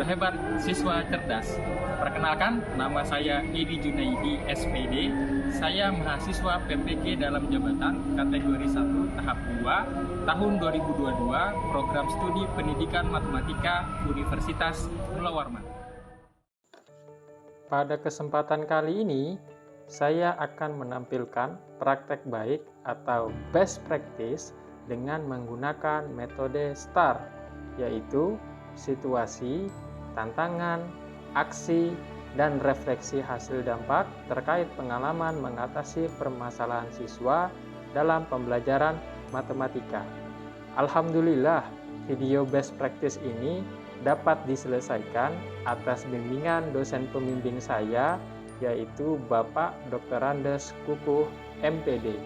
hebat, siswa cerdas. Perkenalkan, nama saya Edi Junaidi, SPD. Saya mahasiswa PPG dalam jabatan kategori 1 tahap 2 tahun 2022 program studi pendidikan matematika Universitas Mula Warman. Pada kesempatan kali ini, saya akan menampilkan praktek baik atau best practice dengan menggunakan metode STAR, yaitu situasi, tantangan, aksi, dan refleksi hasil dampak terkait pengalaman mengatasi permasalahan siswa dalam pembelajaran matematika. Alhamdulillah, video best practice ini dapat diselesaikan atas bimbingan dosen pembimbing saya, yaitu Bapak Dr. Andes Kukuh, MPD.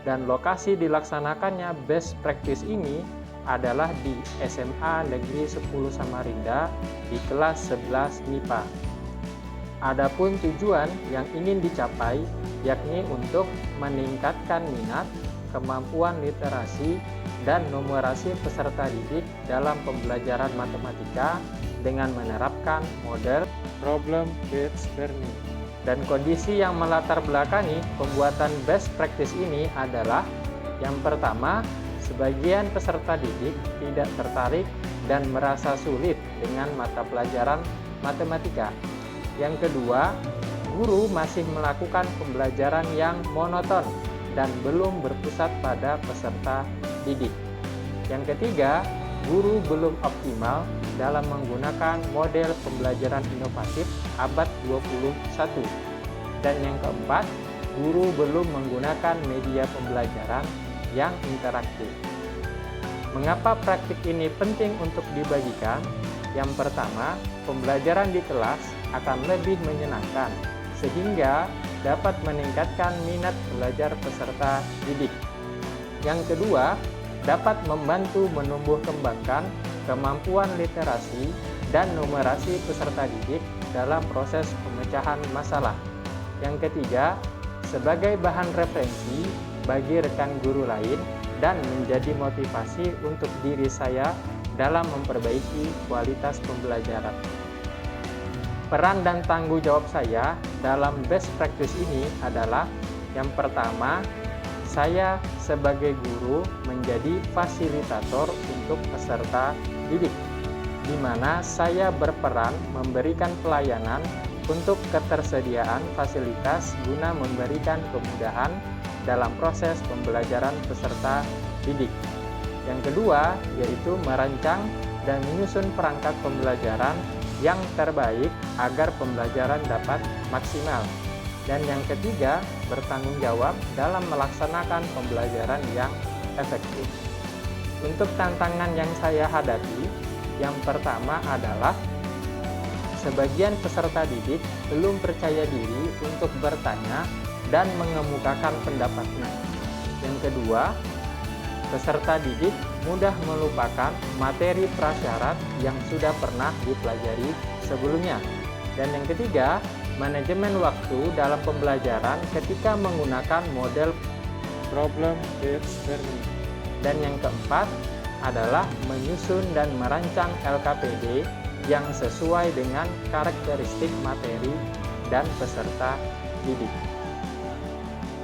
Dan lokasi dilaksanakannya best practice ini adalah di SMA Negeri 10 Samarinda di kelas 11 MIPA. Adapun tujuan yang ingin dicapai yakni untuk meningkatkan minat, kemampuan literasi, dan numerasi peserta didik dalam pembelajaran matematika dengan menerapkan model problem-based learning. Dan kondisi yang melatar belakangi pembuatan best practice ini adalah yang pertama, sebagian peserta didik tidak tertarik dan merasa sulit dengan mata pelajaran matematika. Yang kedua, guru masih melakukan pembelajaran yang monoton dan belum berpusat pada peserta didik. Yang ketiga, guru belum optimal dalam menggunakan model pembelajaran inovatif abad 21. Dan yang keempat, guru belum menggunakan media pembelajaran yang interaktif. Mengapa praktik ini penting untuk dibagikan? Yang pertama, pembelajaran di kelas akan lebih menyenangkan, sehingga dapat meningkatkan minat belajar peserta didik. Yang kedua, dapat membantu menumbuh kembangkan kemampuan literasi dan numerasi peserta didik dalam proses pemecahan masalah. Yang ketiga, sebagai bahan referensi bagi rekan guru lain dan menjadi motivasi untuk diri saya dalam memperbaiki kualitas pembelajaran. Peran dan tanggung jawab saya dalam best practice ini adalah yang pertama, saya sebagai guru menjadi fasilitator untuk peserta didik, di mana saya berperan memberikan pelayanan untuk ketersediaan fasilitas guna memberikan kemudahan dalam proses pembelajaran peserta didik. Yang kedua, yaitu merancang dan menyusun perangkat pembelajaran yang terbaik agar pembelajaran dapat maksimal. Dan yang ketiga, bertanggung jawab dalam melaksanakan pembelajaran yang efektif. Untuk tantangan yang saya hadapi, yang pertama adalah sebagian peserta didik belum percaya diri untuk bertanya dan mengemukakan pendapatnya. Yang kedua, peserta didik mudah melupakan materi prasyarat yang sudah pernah dipelajari sebelumnya. Dan yang ketiga, manajemen waktu dalam pembelajaran ketika menggunakan model problem-based learning. Dan yang keempat adalah menyusun dan merancang LKPD yang sesuai dengan karakteristik materi dan peserta didik.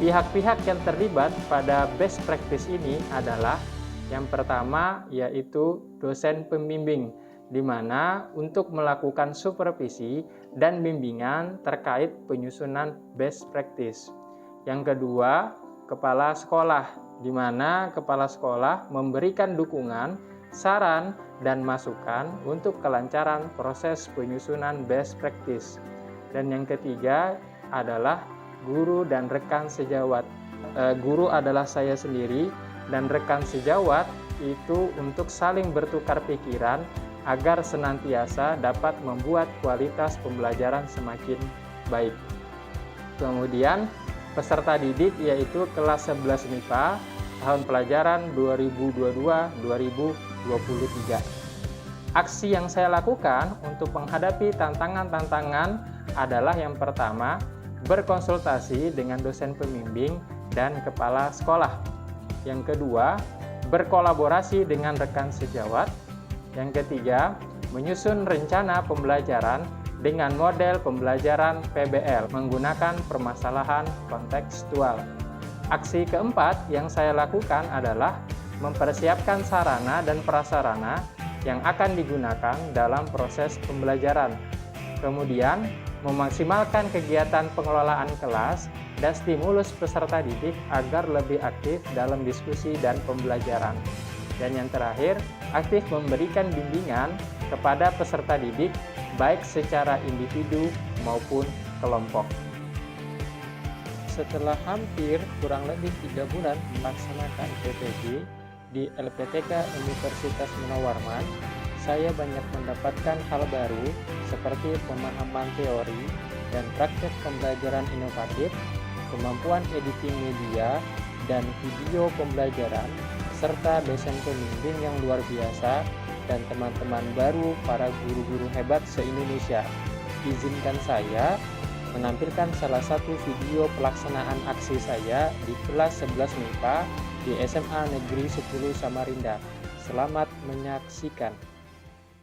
Pihak-pihak yang terlibat pada best practice ini adalah yang pertama yaitu dosen pembimbing, di mana untuk melakukan supervisi dan bimbingan terkait penyusunan best practice. Yang kedua, kepala sekolah, di mana kepala sekolah memberikan dukungan, saran, dan masukan untuk kelancaran proses penyusunan best practice. Dan yang ketiga adalah guru dan rekan sejawat. Guru adalah saya sendiri dan rekan sejawat itu untuk saling bertukar pikiran agar senantiasa dapat membuat kualitas pembelajaran semakin baik. Kemudian peserta didik yaitu kelas 11 MIPA tahun pelajaran 2022-2023. Aksi yang saya lakukan untuk menghadapi tantangan-tantangan adalah yang pertama, berkonsultasi dengan dosen pembimbing dan kepala sekolah. Yang kedua, berkolaborasi dengan rekan sejawat. Yang ketiga, menyusun rencana pembelajaran dengan model pembelajaran PBL menggunakan permasalahan kontekstual. Aksi keempat yang saya lakukan adalah mempersiapkan sarana dan prasarana yang akan digunakan dalam proses pembelajaran. Kemudian, memaksimalkan kegiatan pengelolaan kelas dan stimulus peserta didik agar lebih aktif dalam diskusi dan pembelajaran. Dan yang terakhir, aktif memberikan bimbingan kepada peserta didik baik secara individu maupun kelompok. Setelah hampir kurang lebih 3 bulan melaksanakan PPG di LPTK Universitas Munawarman, saya banyak mendapatkan hal baru seperti pemahaman teori dan praktek pembelajaran inovatif, kemampuan editing media dan video pembelajaran, serta dosen pembimbing yang luar biasa dan teman-teman baru para guru-guru hebat se-Indonesia. Izinkan saya menampilkan salah satu video pelaksanaan aksi saya di kelas 11 MIPA di SMA Negeri 10 Samarinda. Selamat menyaksikan.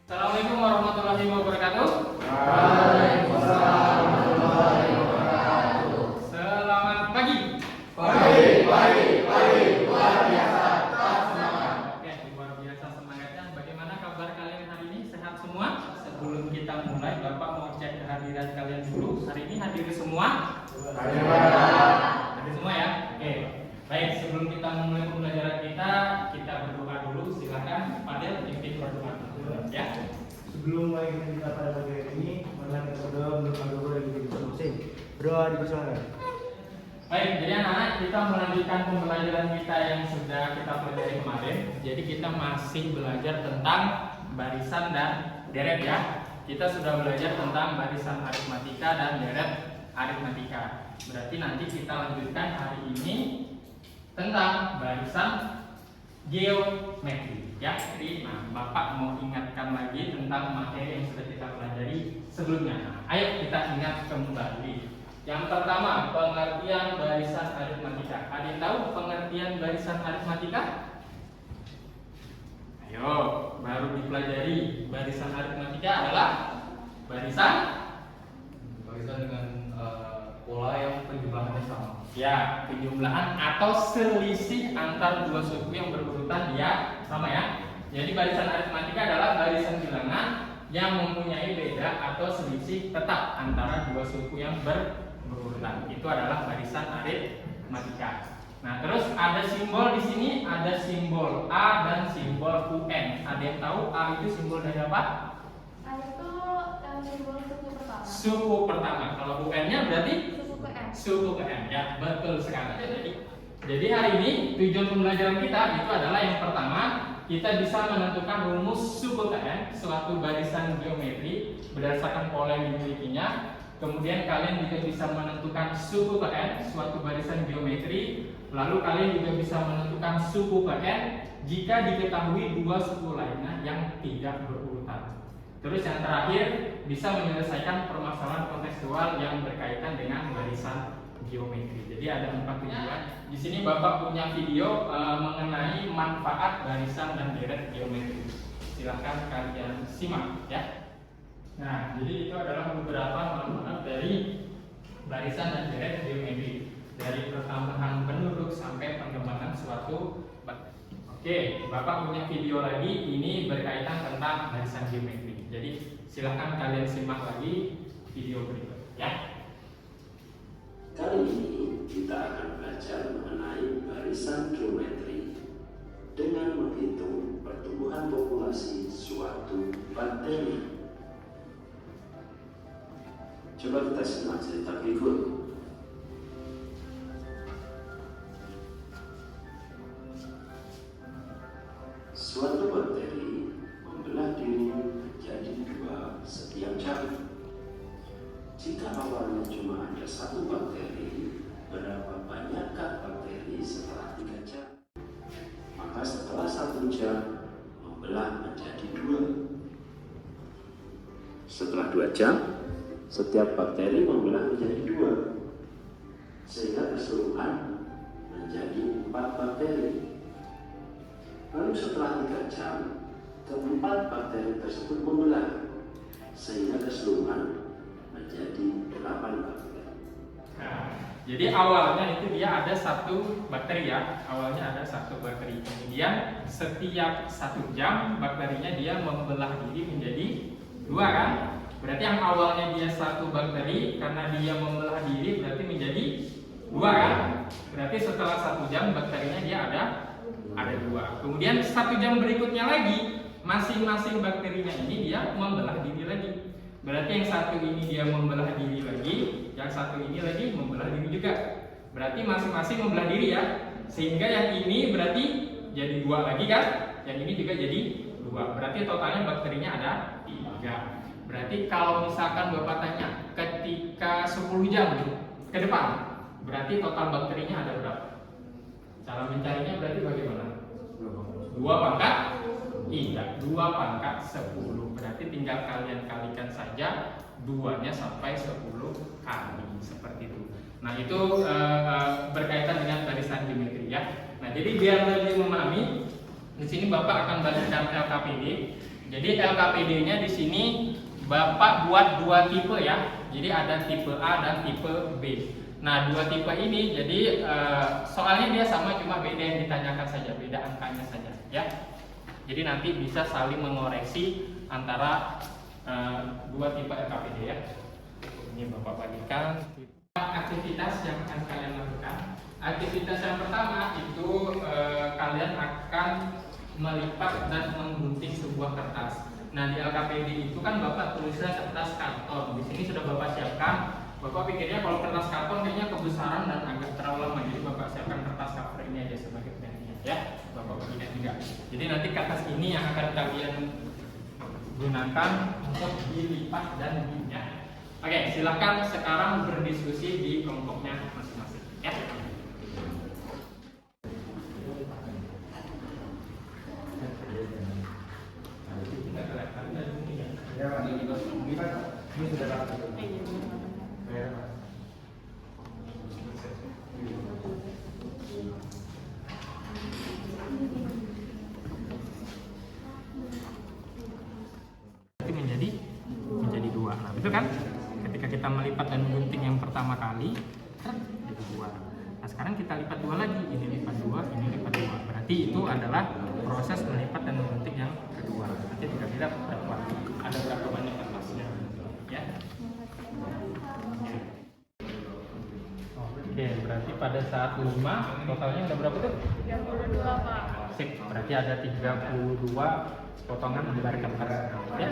Assalamualaikum warahmatullahi wabarakatuh. Waalaikumsalam warahmatullahi wabarakatuh. Selamat pagi. Pagi, luar biasa, tetap semangat. Oke, luar biasa semangatnya. Bagaimana kabar kalian hari ini? Sehat semua? Sebelum kita mulai, Bapak mau cek kehadiran kalian dulu. Hari ini hadir semua? Hadir semua ya? Oke. Baik, sebelum kita memulai pembelajaran kita berdoa dulu. Silakan Fadil pimpin berdoa dulu ya. Sebelum mulai kita pada bagian ini, marilah kita berdoa menurut doa yang kita masing-masing. Berdoa dipersilakan. Baik, jadi anak-anak kita melanjutkan pembelajaran kita yang sudah kita pelajari kemarin. Jadi kita masih belajar tentang barisan dan deret ya. Kita sudah belajar tentang barisan aritmatika dan deret aritmatika. Berarti nanti kita lanjutkan hari ini tentang barisan geometri ya. Jadi Bapak mau ingatkan lagi tentang materi yang sudah kita pelajari sebelumnya. Ayo kita ingat kembali. Yang pertama, pengertian barisan aritmatika. Ada yang tahu pengertian barisan aritmatika? Ayo, baru dipelajari. Barisan aritmatika adalah barisan dengan pola yang penjumlahannya sama. ya, penjumlahan atau selisih antar dua suku yang berurutan ya sama ya. Jadi barisan aritmatika adalah barisan bilangan yang mempunyai beda atau selisih tetap antara dua suku yang berurutan. Itu adalah barisan aritmatika. Nah, terus ada simbol di sini, ada simbol A dan simbol UN. Ada yang tahu A itu simbol dari apa? A itu simbol suku pertama. Suku pertama. Kalau UN-nya berarti Suku ke M. suku ke M ya, betul sekali. Jadi hari ini tujuan pembelajaran kita itu adalah yang pertama, kita bisa menentukan rumus suku ke M, suatu barisan geometri berdasarkan pola yang dimilikinya. Kemudian kalian juga bisa menentukan suku ke N, suatu barisan geometri. Lalu kalian juga bisa menentukan suku ke N jika diketahui dua suku lainnya yang tidak berurutan. Terus yang terakhir, bisa menyelesaikan permasalahan kontekstual yang berkaitan dengan barisan geometri. Jadi ada 4 tujuan. Di sini Bapak punya video mengenai manfaat barisan dan deret geometri. Silahkan kalian simak ya. Nah, jadi itu adalah beberapa manfaat dari barisan dan deret geometri, dari pertambahan penduduk sampai pengembangan suatu. Oke, Bapak punya video lagi, ini berkaitan tentang barisan geometri. Jadi silahkan kalian simak lagi video berikut ya. Kali ini kita akan belajar mengenai barisan geometri dengan menghitung pertumbuhan populasi suatu bakteri. Coba kita simak cerita berikut. Suatu bakteri membelah diri menjadi 2 setiap jam. Jika awalnya cuma ada 1 bakteri, berapa banyakkah bakteri setelah 3 jam? Maka setelah 1 jam, membelah menjadi 2. Setelah 2 jam, setiap bakteri membelah menjadi 2, sehingga keseluruhan menjadi 4 bakteri. Lalu setelah 3 jam, keempat bakteri tersebut membelah sehingga keseluruhan menjadi 8 bakteri. Nah, jadi awalnya itu dia ada satu bakteri ya, awalnya ada satu bakteri. Kemudian setiap 1 jam bakterinya dia membelah diri menjadi 2 kan? Berarti yang awalnya dia 1 bakteri, karena dia membelah diri berarti menjadi 2 kan? Berarti setelah 1 jam bakterinya dia ada 2. Kemudian 1 jam berikutnya lagi, masing-masing bakterinya ini dia membelah diri lagi. Berarti yang satu ini dia membelah diri lagi, yang satu ini lagi membelah diri juga. Berarti masing-masing membelah diri ya. Sehingga yang ini berarti jadi 2 lagi kan? Yang ini juga jadi 2. Berarti totalnya bakterinya ada 3. Berarti kalau misalkan Bapak tanya ketika 10 jam ke depan, berarti total bakterinya ada berapa? Cara mencarinya berarti bagaimana? 2 pangkat? Iya, 2 pangkat 10. Berarti tinggal kalian kalikan saja 2-nya sampai 10 kali seperti itu. Nah, itu berkaitan dengan barisan geometri ya. Nah, jadi biar lebih memahami, di sini Bapak akan bagikan LKPD. Jadi LKPD-nya di sini Bapak buat 2 tipe ya. Jadi ada tipe A dan tipe B. Nah, 2 tipe ini jadi soalnya dia sama, cuma beda yang ditanyakan saja, beda angkanya saja ya. Jadi nanti bisa saling mengoreksi antara 2 tipe LKPD ya. Ini Bapak bagikan aktivitas yang akan kalian lakukan. Aktivitas yang pertama itu kalian akan melipat dan menggunting sebuah kertas. Nah, di LKPD itu kan Bapak tulisnya kertas karton. Di sini sudah Bapak siapkan. Bapak pikirnya kalau kertas karton kayaknya kebesaran dan agak terlalu lama, jadi Bapak siapkan kertas cover ini aja sebagai penggantinya ya. Bapak bagikan juga. Jadi nanti kertas ini yang akan kalian gunakan untuk dilipat dan diinjak. Oke, silahkan sekarang berdiskusi di kelompoknya masing-masing ya. Ini sudah rapi. Itu menjadi 2. Nah, betul kan? Ketika kita melipat dan menggunting yang pertama kali, jadi 2. Nah, sekarang kita lipat 2 lagi. Ini lipat 2, ini lipat 2. Berarti itu adalah proses melipat dan menggunting yang kedua. Nanti kita berapa? Ada berapa banyak kertasnya? Ya. Oke, berarti pada saat 5 totalnya ada berapa tuh? 32 Pak. Sip, berarti ada 32 potongan lembar kertas. Ya.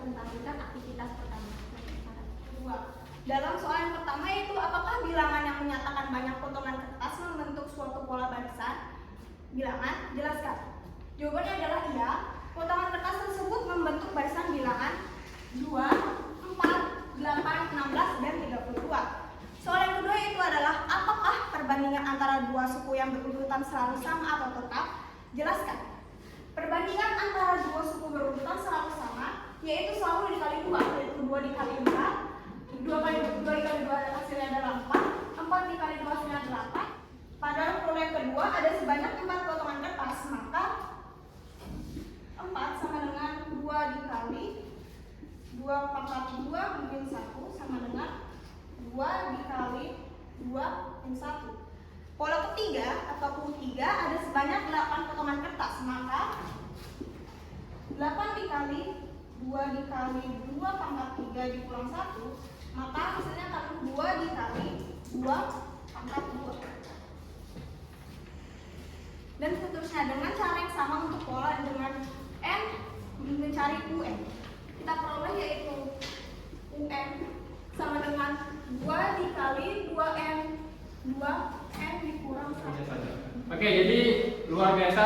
merepresentasikan aktivitas pertama. Kedua, dalam soal yang pertama yaitu apakah bilangan yang menyatakan banyak potongan kertas membentuk suatu pola barisan bilangan? Jelaskan. Jawabannya adalah iya. Potongan kertas tersebut membentuk barisan bilangan 2, 4, 8, 16, dan 32. Soal yang kedua yaitu adalah apakah perbandingan antara dua suku yang berurutan selalu sama atau tetap? Jelaskan. Perbandingan antara dua suku berurutan selalu sama yaitu selalu dikali 2, yaitu 2 dikali 4, 2 dikali 2 hasilnya adalah 4, 4 dikali 2 hasilnya 8. Pada pola yang kedua ada sebanyak 4 potongan kertas, maka 4 sama dengan 2 dikali 2 pangkat 2 min 1 sama dengan 2 dikali 2 min 1. Pola ketiga atau Q3 ada sebanyak 8 potongan kertas, maka 8 dikali 2 dikali 2 pangkat 3 dikurang 1, maka hasilnya akan 2 dikali 2 pangkat 2. Dan seterusnya dengan cara yang sama untuk pola dengan N mencari UN. Kita peroleh yaitu UN sama dengan 2 dikali 2N 2N dikurang 1. Oke, jadi luar biasa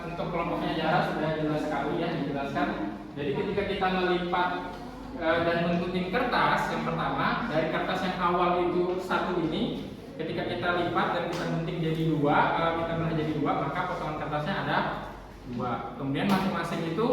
untuk kelompoknya Yara sudah jelas sekali ya dijelaskan. Jadi ketika kita melipat dan menggunting kertas yang pertama dari kertas yang awal itu 1 ini, ketika kita lipat dan kita gunting jadi 2, kita belah jadi 2, maka potongan kertasnya ada 2. Kemudian masing-masing itu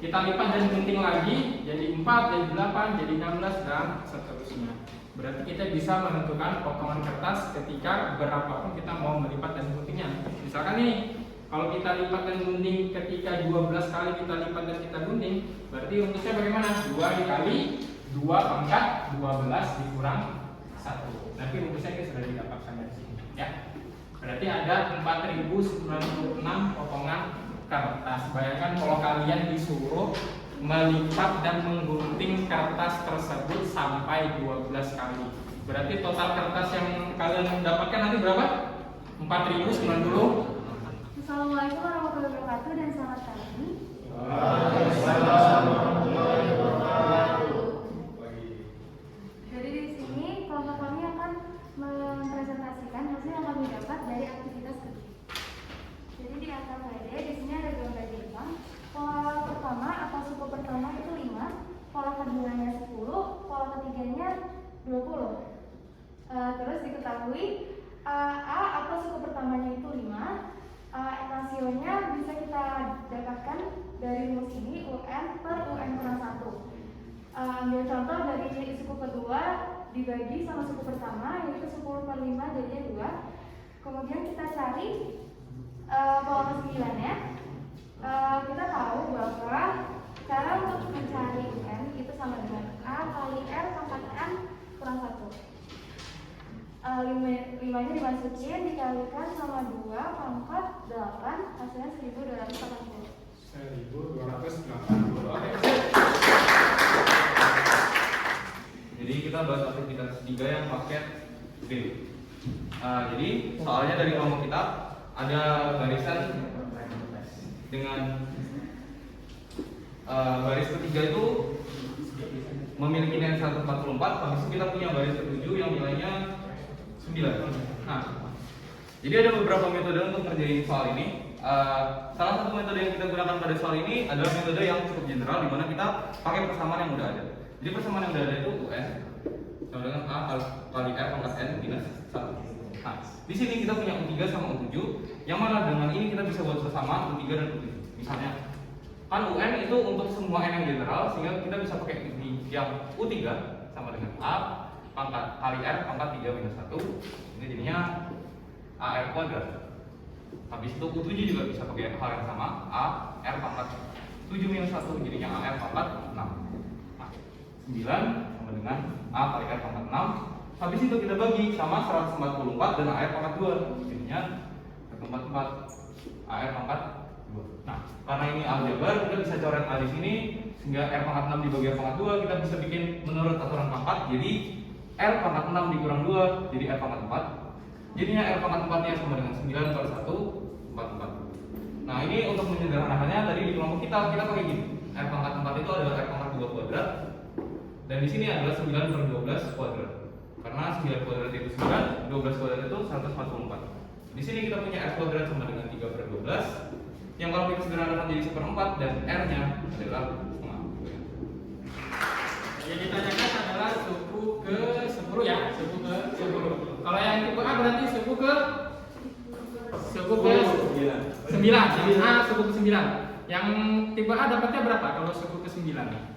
kita lipat dan gunting lagi jadi 4, jadi 8, jadi 16 dan seterusnya. Berarti kita bisa menentukan potongan kertas ketika berapapun kita mau melipat dan guntingnya. Misalkan nih, kalau kita lipat dan gunting ketika 12 kali kita lipat dan kita gunting, berarti rumusnya bagaimana? 2 dikali 2 pangkat 12 dikurang 1. Nanti rumusnya kita sudah didapatkan dari sini ya. Berarti ada 4096 potongan kertas. Bayangkan kalau kalian disuruh melipat dan menggunting kertas tersebut sampai 12 kali. Berarti total kertas yang kalian dapatkan nanti berapa? 4090. Assalamualaikum warahmatullahi wabarakatuh dan selamat pagi. Jadi di sini kelompok kami akan mempresentasikan hasil yang kami dapat dari aktivitas kerja. Jadi di AKPD di sini ada gambar Jepang. Pola pertama atau suku pertama itu 5, pola keduanya 10, pola ketiganya 20. Terus diketahui A atau suku pertamanya itu 5. Rasionya bisa kita dapatkan dari rumus ini UN per UN kurang 1. Ambil contoh dari suku kedua dibagi sama suku pertama yaitu 10 per 5 jadinya 2. Kemudian kita cari pola ke-9-nya. Kita tahu bahwa cara untuk mencari UN itu sama dengan A kali R pangkat N kurang 1. 5-nya dimasukin dikalikan sama 2 pangkat 8 hasilnya 1280. 1280. Oke. Jadi kita bahas aktivitas 3 yang paket B. Jadi soalnya dari kelompok kita ada barisan dengan baris ketiga itu memiliki nilai 144, habis itu kita punya baris ketujuh yang nilainya 9. Nah, jadi ada beberapa metode untuk ngerjain soal ini. Salah satu metode yang kita gunakan pada soal ini adalah metode yang cukup general, di mana kita pakai persamaan yang udah ada. Jadi persamaan yang udah ada itu UN sama dengan A kali R pangkat N minus 1. Nah, di sini kita punya U3 sama U7, yang mana dengan ini kita bisa buat bersama U3 dan U7. Misalnya, kan UN itu untuk semua N yang general, sehingga kita bisa pakai yang U3 sama dengan A pangkat kali R pangkat 3 minus 1. Ini jadinya AR kuadrat. Habis itu U7 juga bisa pakai hal yang sama, A R pangkat 7 minus 1 jadinya AR pangkat 6. Nah, 9 sama dengan A kali R pangkat 6. Habis itu kita bagi sama 144 dan AR pangkat 2. Jadinya 144 AR pangkat 2. Nah, karena ini aljabar, kita bisa coret A di sini sehingga R pangkat 6 dibagi R pangkat 2, kita bisa bikin menurut aturan pangkat. Jadi R pangkat 6 dikurang 2 jadi R pangkat 4. Jadinya R pangkat 4-nya sama dengan 9 per 1 44. Nah, ini untuk menyederhanakannya tadi di kelompok kita pakai gini. R pangkat 4 itu adalah R pangkat 2 kuadrat dan di sini adalah 9/12 kuadrat. Karena 9 kuadrat itu 9, 12 kuadrat itu 144. Di sini kita punya R kuadrat sama dengan 3/12, yang kalau kita sederhanakan jadi 1/4 dan R-nya adalah setengah. Yang ditanyakan adalah suku ke 10 ya, suku ke 10. Kalau yang tipe A berarti suku ke 9. Jadi A suku ke 9. Yang tipe A dapatnya berapa kalau suku ke 9?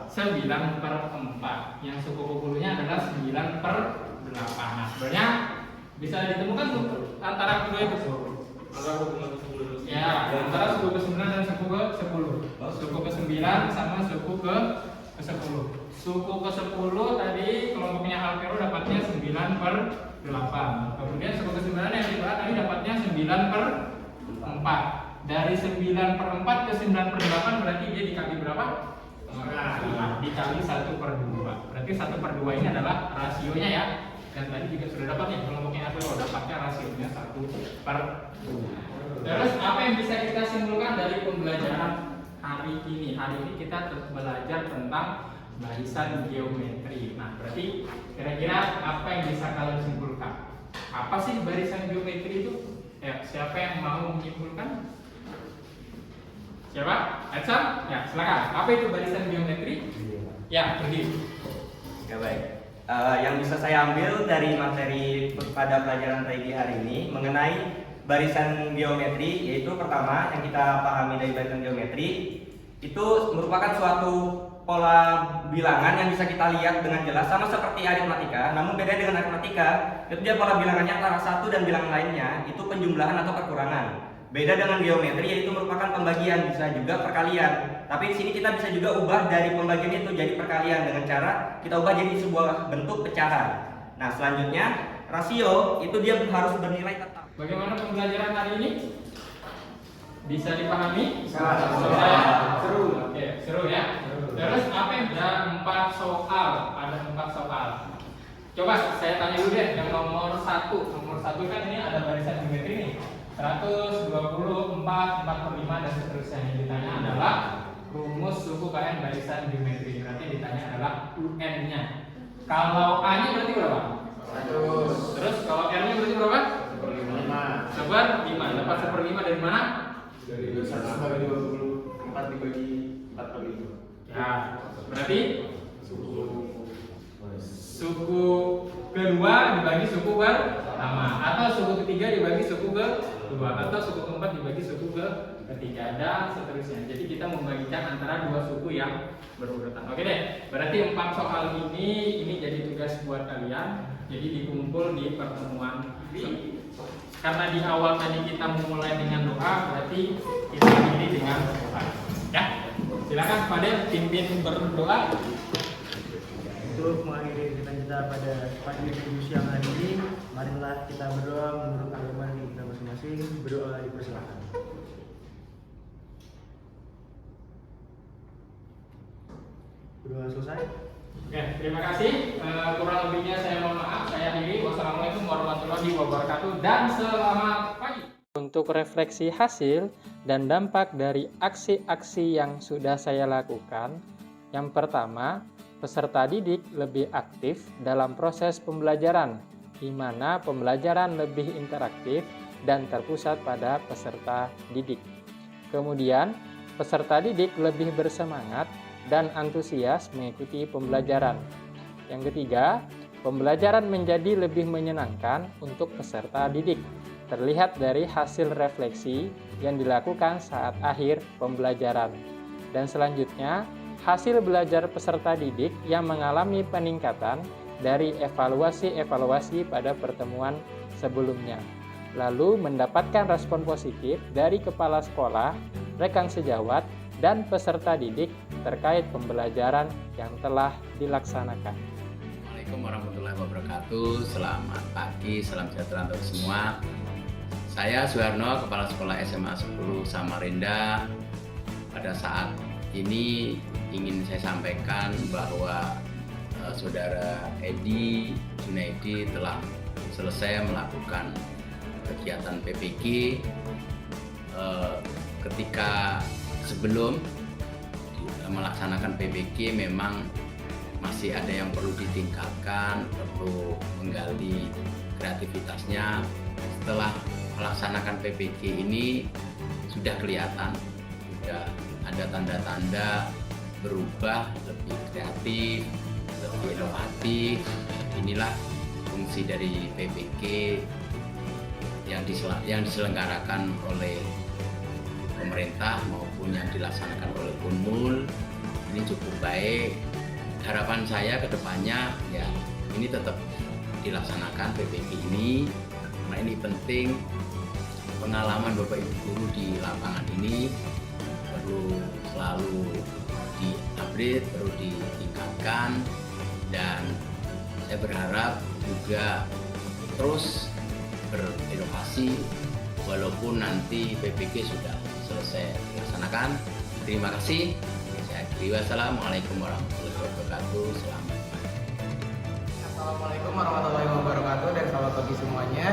9/4. Yang suku ke-10-nya adalah 9/8. Nah, sebenarnya bisa ditemukan antara kedua itu. Ya, antara suku ke 9 dan suku ke 10. Suku ke 9 sama suku ke 10. Suku ke 10 tadi kelompoknya Alvero dapatnya 9/8. Kemudian suku ke 9 yang dibahas tadi dapatnya 9/4. Dari 9/4 ke 9/8 berarti dia dikali berapa? Dikali 1/2. Berarti 1/2 ini adalah rasionya ya. Dan tadi juga sudah dapat nih kelompoknya Alvero dapatnya rasionya 1/2. Terus apa yang bisa kita simpulkan dari pembelajaran hari ini? Hari ini kita belajar tentang barisan geometri. Nah, berarti kira-kira apa yang bisa kalian simpulkan? Apa sih barisan geometri itu? Ya, siapa yang mau menyimpulkan? Siapa? Edson? Ya, silakan. Apa itu barisan geometri? Ya, pergi. Ya baik. Yang bisa saya ambil dari materi pada pelajaran TIG hari ini mengenai barisan geometri, yaitu pertama yang kita pahami dari barisan geometri itu merupakan suatu pola bilangan yang bisa kita lihat dengan jelas sama seperti aritmatika. Namun beda dengan aritmatika, itu dia pola bilangannya antara satu dan bilangan lainnya itu penjumlahan atau perkurangan. Beda dengan geometri, yaitu merupakan pembagian, bisa juga perkalian. Tapi di sini kita bisa juga ubah dari pembagian itu jadi perkalian dengan cara kita ubah jadi sebuah bentuk pecahan. Nah, selanjutnya rasio itu dia harus bernilai tetap. Bagaimana pembelajaran hari ini? Bisa dipahami? Seru. Oke, seru ya. Terus apa yang ada 4 soal? Ada 4 soal. Coba saya tanya dulu deh yang nomor 1. Nomor 1 kan ini ada barisan geometri nih. 100, 20, 4, 4/5 dan seterusnya. Yang ditanya adalah rumus suku KN barisan geometri. Berarti yang ditanya adalah UN-nya. Kalau A-nya berarti berapa? 100. Terus kalau R-nya berarti berapa? 1/5. Dapat 1/5 dari mana? Dari 100 bagi 20, 4 dibagi 4/5. Ya, berarti suku kedua dibagi suku pertama, atau suku ketiga dibagi suku kedua, atau suku keempat dibagi suku ketiga, dan seterusnya. Jadi kita membagikan antara dua suku yang berurutan. Oke deh, berarti 4 soal ini jadi tugas buat kalian. Jadi dikumpul di pertemuan ini. Karena di awal tadi kita memulai dengan doa, berarti kita akhiri dengan doa. Ya, silakan Fadel pimpin berdoa. Untuk mengakhiri kita pada pagi siang hari ini, marilah kita berdoa menurut agama kita masing-masing. Berdoa dipersilakan. Berdoa selesai. Oke, terima kasih. Kurang lebihnya saya mohon maaf. Saya akhiri. Wassalamualaikum warahmatullahi wabarakatuh dan selamat pagi. Untuk refleksi hasil dan dampak dari aksi-aksi yang sudah saya lakukan, yang pertama, peserta didik lebih aktif dalam proses pembelajaran, di mana pembelajaran lebih interaktif dan terpusat pada peserta didik. Kemudian, peserta didik lebih bersemangat dan antusias mengikuti pembelajaran. Yang ketiga, pembelajaran menjadi lebih menyenangkan untuk peserta didik. Terlihat dari hasil refleksi yang dilakukan saat akhir pembelajaran. Dan selanjutnya, hasil belajar peserta didik yang mengalami peningkatan dari evaluasi-evaluasi pada pertemuan sebelumnya. Lalu mendapatkan respon positif dari kepala sekolah, rekan sejawat, dan peserta didik terkait pembelajaran yang telah dilaksanakan. Assalamualaikum warahmatullahi wabarakatuh. Selamat pagi, salam sejahtera untuk semua. Saya Suharno, Kepala Sekolah SMA 10 Samarinda. Pada saat ini ingin saya sampaikan bahwa Saudara Edi Junaidi telah selesai melakukan kegiatan PPG ketika sebelum melaksanakan PBG memang masih ada yang perlu ditingkatkan, perlu menggali kreativitasnya. Setelah melaksanakan PBG ini sudah kelihatan, sudah ada tanda-tanda berubah, lebih kreatif, lebih inovatif. Inilah fungsi dari PBG yang diselenggarakan oleh pemerintah maupun yang dilaksanakan oleh Unmul. Ini cukup baik. Harapan saya ke depannya ya ini tetap dilaksanakan PBG ini, karena ini penting. Pengalaman Bapak Ibu guru di lapangan ini perlu selalu di-upgrade, perlu ditingkatkan, dan saya berharap juga terus berinovasi walaupun nanti PBG sudah selesai dilaksanakan. Terima kasih. Saya akhiri. Wassalamualaikum warahmatullahi wabarakatuh. Selamat pagi. Assalamualaikum warahmatullahi wabarakatuh dan selamat pagi semuanya.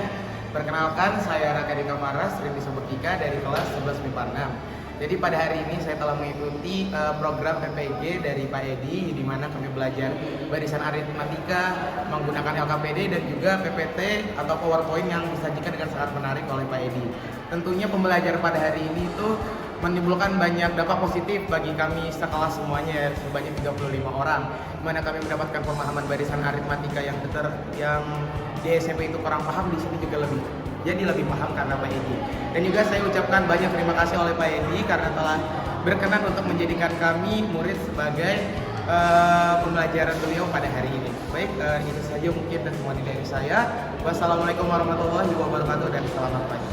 Perkenalkan, saya Raka Dika Maras, sering disebut Dika, dari kelas 11 MIPA 6. Jadi pada hari ini saya telah mengikuti program PPG dari Pak Edi, di mana kami belajar barisan aritmatika menggunakan LKPD dan juga PPT atau PowerPoint yang disajikan dengan sangat menarik oleh Pak Edi. Tentunya pembelajaran pada hari ini itu menimbulkan banyak dampak positif bagi kami sekelas semuanya, sebanyak 35 orang, di mana kami mendapatkan pemahaman barisan aritmatika yang di SMP itu kurang paham, di sini juga lebih paham karena Pak Edi. Dan juga saya ucapkan banyak terima kasih oleh Pak Edi karena telah berkenan untuk menjadikan kami murid sebagai pembelajaran beliau pada hari ini. Baik, itu saja mungkin dan semua dari saya. Wassalamualaikum warahmatullahi wabarakatuh dan selamat pagi.